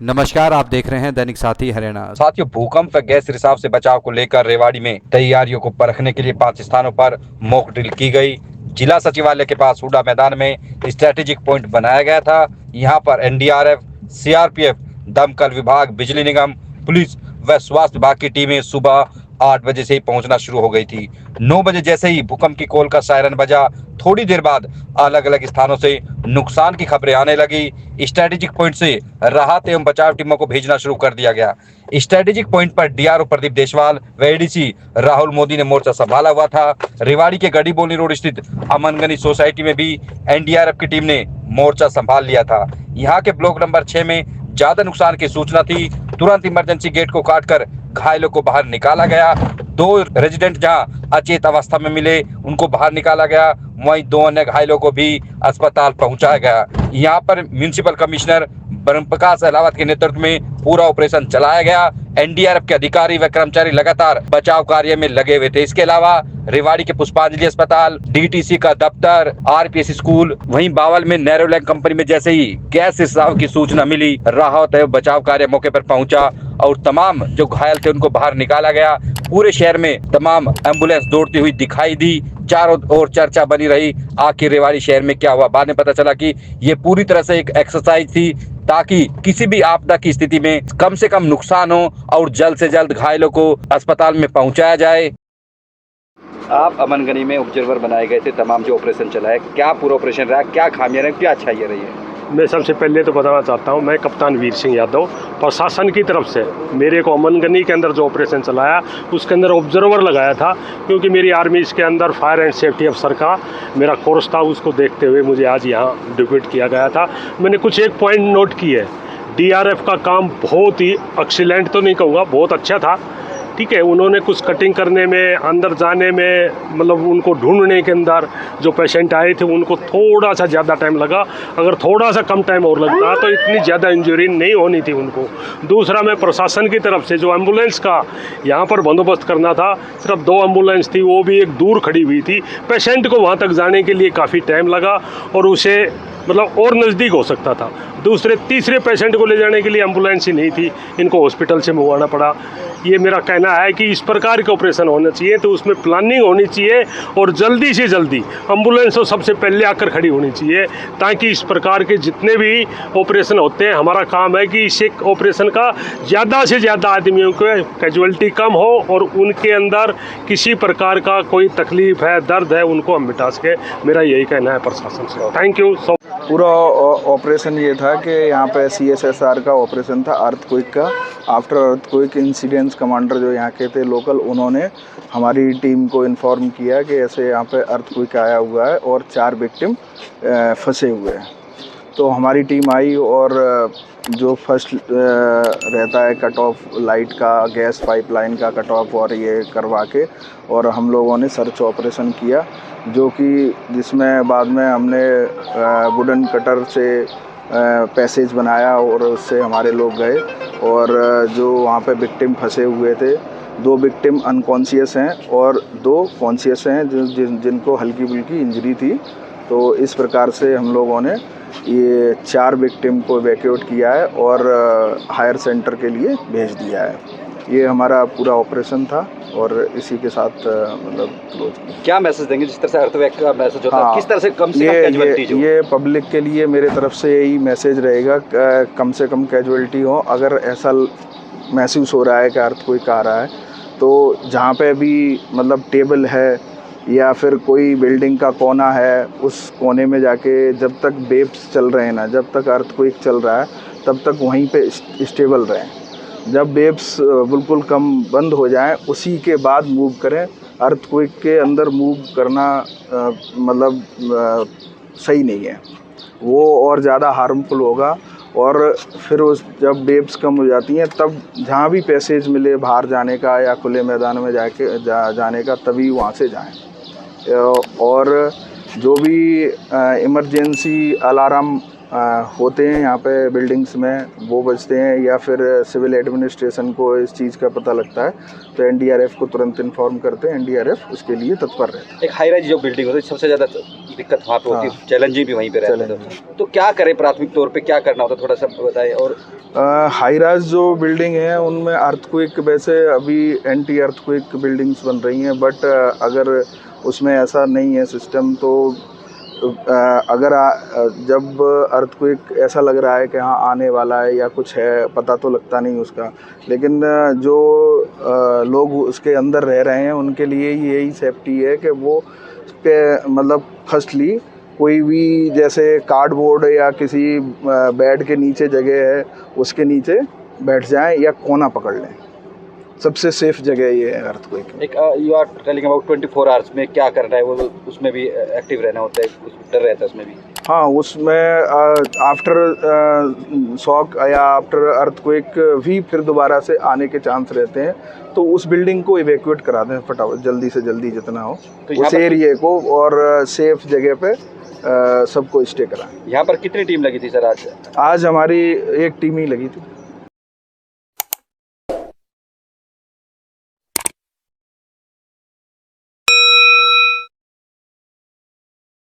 नमस्कार, आप देख रहे हैं दैनिक साथी हरियाणा। साथियों, भूकंप व गैस रिसाव से बचाव को लेकर रेवाड़ी में तैयारियों को परखने के लिए 5 स्थानों पर मॉक ड्रिल की गई। जिला सचिवालय के पास हुडा मैदान में स्ट्रेटेजिक पॉइंट बनाया गया था। यहां पर एनडीआरएफ, सीआरपीएफ, दमकल विभाग, बिजली निगम, पुलिस व स्वास्थ्य विभाग की टीमें सुबह 8 बजे से ही पहुंचना शुरू हो गई थी। 9 बजे जैसे ही भूकंप की कॉल का सायरन बजा, थोड़ी देर बाद अलग अलग स्थानों से नुकसान की खबरें आने लगी। स्ट्रेटेजिक पॉइंट से राहत एवं बचाव टीमों को भेजना शुरू कर दिया गया। स्ट्रेटेजिक पॉइंट पर डीआरओ प्रदीप देशवाल व एडीसी राहुल मोदी ने मोर्चा संभाला हुआ था। रेवाड़ी के गढ़ीबोली रोड स्थित अमनगनी सोसाइटी में भी एनडीआरएफ की टीम ने मोर्चा संभाल लिया था। यहाँ के ब्लॉक नंबर 6 में ज्यादा नुकसान की सूचना थी। तुरंत इमरजेंसी गेट को काटकर घायलों को बाहर निकाला गया। 2 रेजिडेंट जहां अचेत अवस्था में मिले, उनको बाहर निकाला गया। वहीं 2 अन्य घायलों को भी अस्पताल पहुंचाया गया। यहां पर म्युनिसिपल कमिश्नर ब्रह्म प्रकाश अहलावत के नेतृत्व में पूरा ऑपरेशन चलाया गया। एनडीआरएफ के अधिकारी व कर्मचारी लगातार बचाव कार्य में लगे हुए थे। इसके अलावा रेवाड़ी के पुष्पांजलि अस्पताल, डीटीसी का दफ्तर, आरपीएस स्कूल, वहीं बावल में नैरोलैंक कंपनी में जैसे ही गैस रिसाव की सूचना मिली, राहत एवं बचाव कार्य मौके पर पहुंचा और तमाम जो घायल थे उनको बाहर निकाला गया। पूरे शहर में तमाम एम्बुलेंस दौड़ती हुई दिखाई दी। चारों ओर चर्चा बनी रही, आखिर रेवाड़ी शहर में क्या हुआ। बाद में पता चला कि ये पूरी तरह से एक एक्सरसाइज थी ताकि किसी भी आपदा की स्थिति में कम से कम नुकसान हो और जल्द से जल्द घायलों को अस्पताल में पहुंचाया जाए। आप अमनगनी में ऑब्जर्वर बनाए गए थे, तमाम जो ऑपरेशन चला है, क्या पूरा ऑपरेशन रहा, क्या खामियां रही, क्या अच्छाइयां रही है? मैं सबसे पहले तो बताना चाहता हूं, मैं कप्तान वीर सिंह यादव प्रशासन की तरफ से मेरे को अमनगनी के अंदर जो ऑपरेशन चलाया उसके अंदर ऑब्जर्वर लगाया था, क्योंकि मेरी आर्मी इसके अंदर फायर एंड सेफ्टी अफसर का मेरा कोर्स था। उसको देखते हुए मुझे आज यहाँ डिप्यूट किया गया था। मैंने कुछ एक पॉइंट नोट किए। डीआरएफ का काम बहुत ही एक्सीलेंट तो नहीं कहूँगा, बहुत अच्छा था, ठीक है। उन्होंने कुछ कटिंग करने में, अंदर जाने में, मतलब उनको ढूंढने के अंदर जो पेशेंट आए थे उनको थोड़ा सा ज़्यादा टाइम लगा। अगर थोड़ा सा कम टाइम और लगता तो इतनी ज़्यादा इंजरी नहीं होनी थी उनको। दूसरा, मैं प्रशासन की तरफ से जो एम्बुलेंस का यहाँ पर बंदोबस्त करना था, सिर्फ 2 एम्बुलेंस थी, वो भी एक दूर खड़ी हुई थी। पेशेंट को वहाँ तक जाने के लिए काफ़ी टाइम लगा और उसे मतलब और नज़दीक हो सकता था। दूसरे तीसरे पेशेंट को ले जाने के लिए एम्बुलेंस ही नहीं थी, इनको हॉस्पिटल से मंगवाना पड़ा। ये मेरा कहना है कि इस प्रकार के ऑपरेशन होना चाहिए तो उसमें प्लानिंग होनी चाहिए और जल्दी से जल्दी एम्बुलेंस तो सबसे पहले आकर खड़ी होनी चाहिए, ताकि इस प्रकार के जितने भी ऑपरेशन होते हैं, हमारा काम है कि इस एक ऑपरेशन का ज़्यादा से ज़्यादा आदमियों को कैजुअलिटी कम हो और उनके अंदर किसी प्रकार का कोई तकलीफ है, दर्द है, उनको हम मिटा सके। मेरा यही कहना है प्रशासन से। Thank you so. पूरा ऑपरेशन ये था कि यहाँ पे CSSR का ऑपरेशन था, अर्थक्वेक का। आफ्टर अर्थक्वेक इंसिडेंट्स कमांडर जो यहाँ के थे लोकल, उन्होंने हमारी टीम को इन्फॉर्म किया कि ऐसे यहाँ पे अर्थक्वेक आया हुआ है और 4 विक्टिम फंसे हुए हैं। तो हमारी टीम आई और जो फर्स्ट रहता है कट ऑफ लाइट का, गैस पाइपलाइन का कट ऑफ और ये करवा के, और हम लोगों ने सर्च ऑपरेशन किया, जो कि जिसमें बाद में हमने वुडन कटर से पैसेज बनाया और उससे हमारे लोग गए और जो वहाँ पे विक्टिम फंसे हुए थे, 2 विक्टिम अनकॉन्शियस हैं और 2 कॉन्शियस हैं जिनको हल्की फुल्की इंजरी थी। तो इस प्रकार से हम लोगों ने ये 4 विक्टिम को इवैक्यूएट किया है और हायर सेंटर के लिए भेज दिया है। ये हमारा पूरा ऑपरेशन था और इसी के साथ मतलब क्लोज। क्या मैसेज देंगे जिस तरह से अर्थक्वेक का मैसेज होता है, किस तरह से कम कैजुअलिटी हो? ये पब्लिक के लिए मेरे तरफ से यही मैसेज रहेगा, कम से कम कैजुअलिटी हो। अगर ऐसा महसूस हो रहा है कि अर्थक्वेक आ रहा है तो जहाँ पे भी मतलब टेबल है या फिर कोई बिल्डिंग का कोना है, उस कोने में जाके जब तक वेव्स चल रहे हैं ना, जब तक अर्थक्वेक चल रहा है तब तक वहीं पे स्टेबल रहें। जब वेव्स बिल्कुल कम बंद हो जाएं, उसी के बाद मूव करें। अर्थक्वेक के अंदर मूव करना मतलब सही नहीं है, वो और ज़्यादा हार्मफुल होगा। और फिर उस जब वेव्स कम हो जाती हैं तब जहाँ भी पैसेज मिले बाहर जाने का या खुले मैदान में जाने का, तभी वहाँ से जाएं। और जो भी इमरजेंसी अलार्म होते हैं यहाँ पे बिल्डिंग्स में, वो बचते हैं, या फिर सिविल एडमिनिस्ट्रेशन को इस चीज़ का पता लगता है तो एनडीआरएफ को तुरंत इन्फॉर्म करते हैं, एनडीआरएफ उसके लिए तत्पर रहता है। एक हाई राइज जो बिल्डिंग होती है सबसे ज़्यादा दिक्कत वहाँ पे होती है, हाँ। चैलेंजिंग भी वहीं पे रहता है। Challenging। तो क्या करें प्राथमिक तौर पे, क्या करना होता है, थोड़ा सा बताएं। और हाई राइज जो बिल्डिंग है उनमें अर्थक्वेक, वैसे अभी एंटी अर्थक्वेक बिल्डिंग्स बन रही हैं, बट अगर उसमें ऐसा नहीं है सिस्टम तो अगर जब अर्थक्वेक ऐसा लग रहा है कि हाँ आने वाला है या कुछ है, पता तो लगता नहीं उसका, लेकिन जो लोग उसके अंदर रह रहे हैं उनके लिए यही सेफ्टी है कि वो पे मतलब फर्स्टली कोई भी जैसे कार्डबोर्ड या किसी बेड के नीचे जगह है उसके नीचे बैठ जाएं या कोना पकड़ लें, सबसे सेफ जगह ये है अर्थक्वेक में। एक you are telling about 24 hours में क्या करना है, वो उसमें भी एक्टिव रहना होता है, डर रहता है उसमें भी। हाँ, उसमें आफ्टर शॉक या आफ्टर अर्थक्वेक भी फिर दोबारा से आने के चांस रहते हैं, तो उस बिल्डिंग को इवैक्यूएट करा दें फटाफट, जल्दी से जल्दी जितना हो तो यहाँ उस पर एरिए को, और सेफ जगह पे सबको स्टे कराएं। यहाँ पर कितनी टीम लगी थी सर आज? आज हमारी एक टीम ही लगी थी।